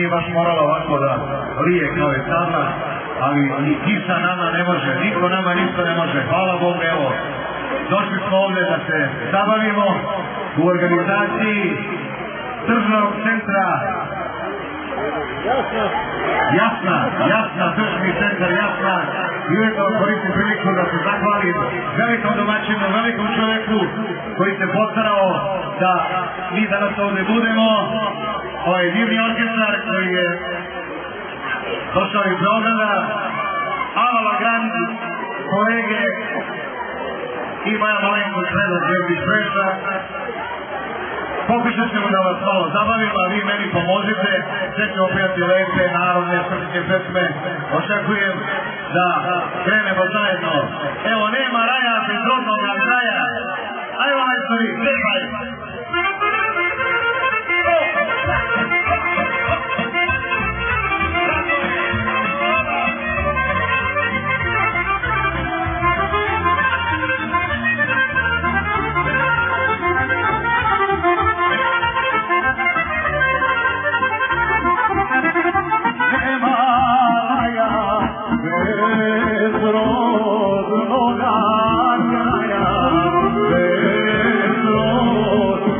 nije baš morala ovako da lije kao je sada, ali ni kiša nama ne može, niko nama ništa ne može. Hvala Bogu, evo, došli smo ovdje da se zabavimo u organizaciji Državnog centra Jasna, državni centar Jasna, i uvijek vam koristim priliku da se zahvalim velikom domaćinu, velikom čovjeku koji se postarao da mi danas ovdje budemo, ovaj divni orkestar koji je došao iz Beograda, Avala Grand, kolege i moja malenkost Predo Đerbić Preša. Pokušat ćemo da vas malo zabavimo, a vi meni pomozite, sve ćemo pijati lepe, narodne, srpske pesme. Očekujem da krenemo zajedno. Evo, nema raja bez rodnoga kraja. Ajmo, majstori, pjevaj! Rodnoga kraja, bez rodnoga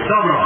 Dobro.